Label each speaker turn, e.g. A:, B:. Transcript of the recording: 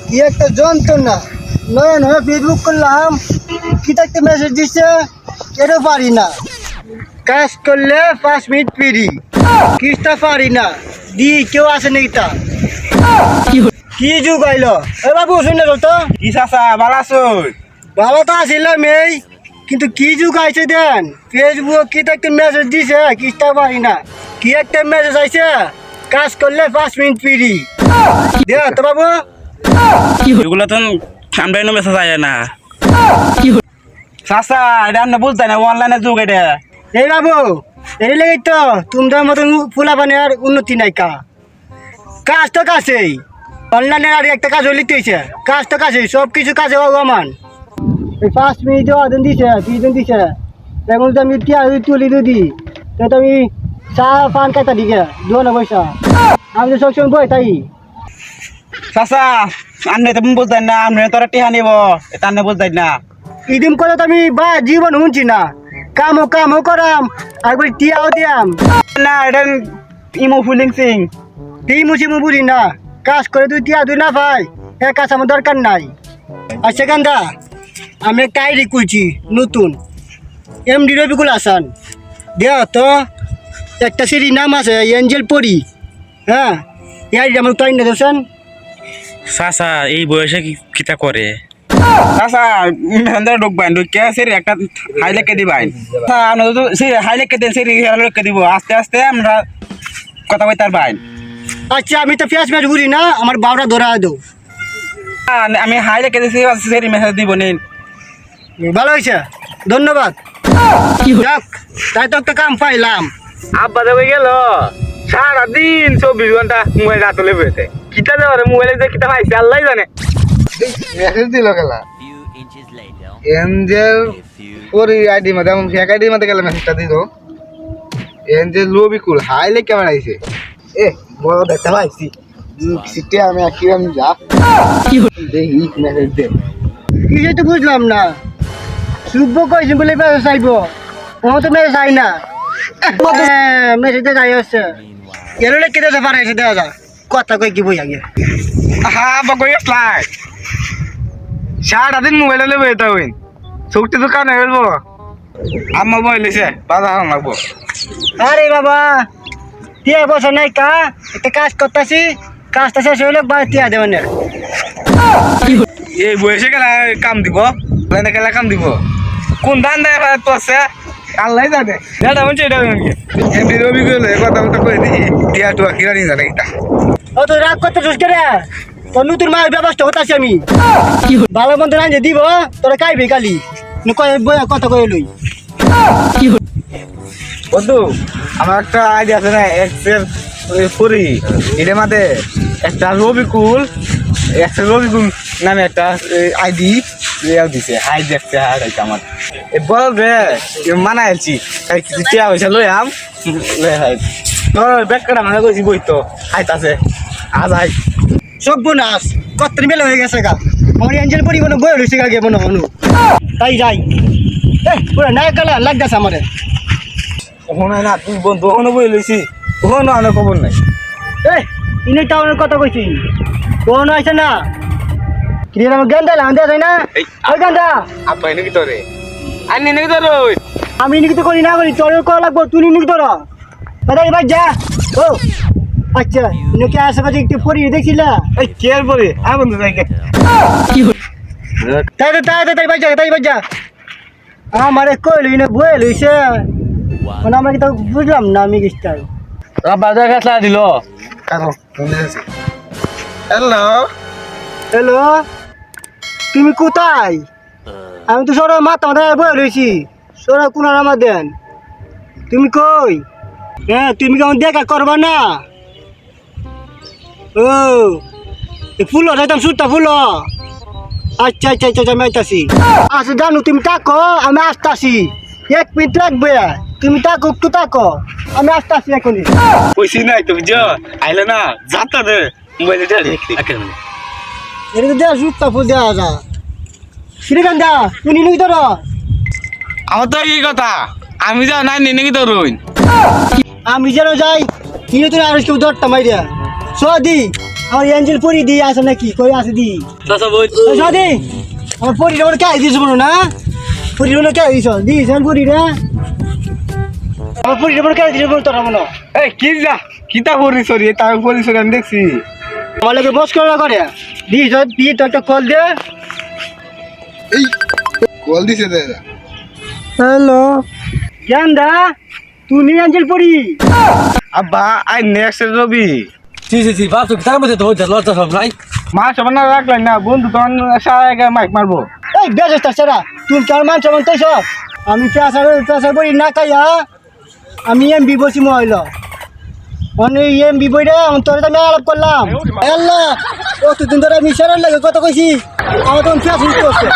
A: কি একটা যন্ত্রণা নয়ন হয়ে ফেসবুক করলাম কি একটা মেসেজ দিচ্ছে এটা পারি না কাজ করলে 5 মিনিট ফ্রি কিস্তা পারি না দি কেউ আসে নাকি তা কি যুগ আইলো এ বাবু শুনে তো
B: কি চাচা ভালো আছো?
A: ভালো তো আসিলাম এই কিন্তু কি যুগ আইছে দেন ফেসবুক কি একটা মেসেজ দিছে কিস্তা পারি না কি একটা মেসেজ আইছে কাজ করলে 5 মিনিট ফ্রি দে তো বাবু
B: এগুলো তো আমরা এনে মেসেজ আয় না চাচা এটা আপনি বুঝতেন না অনলাইনে যুগ এটা।
A: এই বাবু এই লেগে তো তোমাদের মতন ফুলা বানের উন্নতি নাই কাজ তো কাছেই অনলাইনে আর একটা কাজ হইতে হয়েছে কাজ তো কাছেই সব কিছু কাজে ভগবান এই 5 মিনিট দিন দিছে 3 দিন দিছে এখন যদি আমি তুলি দিই তো আমি চা পান কাটা দিকে দোয়া না পয়সা আমি তো সবসময় বই তাই
B: চাচা আপনি তো বুঝতেন না আপনি তোরা টিহা নিব এটা আপনি বুঝতেন না।
A: ইদিম করে তো আমি বা জীবন শুনছি না কামও করাম একবার টিয়াও দিয়াম
B: না এটা ইমো ফুলিং সিং
A: এই মুসিমু বুঝি না কাজ করে তুই টিয়া তুই না ভাই এ কাজ আমার দরকার নাই আর সেখানটা আমি একটা আইডি খুলছি নতুন এমডি রবিকুল হাসান দেও তো একটা সিরিজ নাম আছে এঞ্জেল পরি হ্যাঁ এই আইডি আমার টাইম না দোষণ
B: চাচা এই বয়সে কিটা করে চাচা মেহেন্দ্র ঢুকবেন ঢুকে সেরি একটা হাই লেখে দিবেন আমরা তো সেরি হাই লেখে দেন সেরি লেখে দিব আস্তে আস্তে আমরা কথা বলতে পারবেন।
A: আচ্ছা আমি তো পেঁয়াজ বুঝি না আমার বাবরা ধরা দেও
B: আমি হাই লেখে দিয়েছি সেরি মেসেজ দিব নিন।
A: ভালো হয়েছে ধন্যবাদ যাক তাই তো একটা কাম পাইলাম।
B: আব্বা যাবে গেল সারাদিন 24 ঘন্টা মোবাইল রাত হলে বেরোতে কিতা যাবে মোবাইলে যে কিতা পাইছে আল্লাহ জানে।
C: মেসেজ দিল খেলা এঞ্জেল পরি আইডি মধ্যে এমন ফেক আইডি মধ্যে গেলে মেসেজটা দিল এঞ্জেল রবিকুল হাইলে কেমন আইছে এ বড় দেখতে পাইছি সিটে আমি আমি যা দেখি মেসেজ দে
A: কি তো বুঝলাম না শুভ কইছে বলে মেসেজ চাইব ও তো মেসেজ চাই না মেসেজে যাই হচ্ছে এর লেগে কেটে পারে এসে দেওয়া যা কথা কই কি বই আগে
B: হ্যাঁ বকই ফ্লাই সারাদিন মোবাইল হলে বেরোতে হইন ছুটি তো কানে বলবো আম্মা বলেছে বাজার লাগবো।
A: আরে বাবা টিয়া বছর নাই কা একটা কাজ করতেছি কাজটা শেষ হইলে বা টিয়া দেবেন
B: এই বয়সে গেলে কাম দিব লাইনে গেলে কাম দিব কোন ধান দেয় তো আছে আল্লাহ জানে এটা হচ্ছে এটা এমনি রবি গেলে কথা মতো করে দিই টিয়া টুয়া কিনা নিয়ে জানে এটা
A: ও তো রাগ করতে সুস্থ রে তোর নতুন মায়ের ব্যবস্থা হতাছি আমি ভালো মন্দ রাঁধে দিব তোরা খাইবি কালি কথা কয়ে লই
B: বন্ধু আমার একটা আইডিয়া আছে না এক্সের পরি এটার মধ্যে একটা রবিকুল নামে একটা আইডি দিছে হাই দেখতে আমার বল রে মানাইছি কিছু টিয়া পয়সা লই আম বেকার মানে কইছি বই তো আইতাছে আজ আই
A: সব বোনাস কত মেলে হয়ে গেছে গা আমার এঞ্জেল পরি কোনো বই রয়েছে গা গে মনে হনু তাই যাই পুরো নায়ক গালা লাগতেছে আমারে
B: ওখানে না তুই বন্ধু ওখানে বই লইছি ওখানে অনেক খবর নাই
A: ইনি টাউনের কথা কইছি কোন আছে না কি আমার গান্দা লান্দা যায় না ওই গান্দা
B: আপা নাকি তোরে আনি নাকি তোর
A: আমি নিকি তো করি না করি তোর কল লাগবো তুই নিকি তোর দাদা এবার যা ও আচ্ছা নাকি আশেপাশে একটু পরি দেখছিলা
B: এই কেয়ার পরে আ বন্ধু যাইকে
A: তাই বাজা আমারে কইলি না বই লইছে মানে আমাকে তো বুঝলাম না আমি কিস্তাই
B: বাজার কাছে দিল
C: কারো হ্যালো
A: হ্যালো তুমি কোথায় আমি তো সর মাথায় বই রয়েছি সর কোন আমার দেন তুমি কই হ্যাঁ তুমি কেমন দেখা করবা না ও ফুল যাইতাম সুটটা ফুল আচ্ছা আচ্ছা আচ্ছা আমি আইতাছি আচ্ছা জানো তুমি তাকো আমি আসতাছি 1 মিনিট লাগবে তুমি তাকো একটু তাকো আমি আসতাছি এখনই
B: কইছি নাই তুমি যা আইলে না যাতা দে মোবাইলে দে
A: এটা তো দেওয়া সুটটা ফুল দেওয়া যা শ্রীকান্দা তুমি নিকি তোর
B: আমার তো কি কথা আমি যা নাই নাকি তোর
A: আমি যেন যাই তিনি তুমি আর কেউ দরটা মাইরিয়া সদি আমার এঞ্জেল পরি দি আছে নাকি কই আছে দি সাদি আমার পরি ওর কে দিছ বলো না পরি ওর কে দিছ দিছ আমি পরি রে আমার পরি ওর কে দিছ বল তোরা মনে
B: এই কি যা কিতা পরিস রে তার পরিস আমি দেখছি
A: আমার লাগে বস করে দিছ দি তো একটা কল দে
C: এই কল দিছে দাদা
A: হ্যালো জানদা তুমি এঞ্জেল পরি
B: আব্বা আই নেক্সট রবি
D: জি বাস তার মধ্যে তো লজ্জা সব নাই
B: মা সব না রাখলেন না বন্ধু তখন সারা মাইক মারবো
A: এই বেজস্তা ছাড়া তুমি কার মান সমান তো সব আমি পেশার করি না খাইয়া আমি এমবি বসি মহিল মানে এমবি বইরে তোর আমি আলাপ করলাম আল্লাহ কতদিন ধরে আমি সেরার লাগে কথা কইছি আমার তখন পেঁয়াজ করছে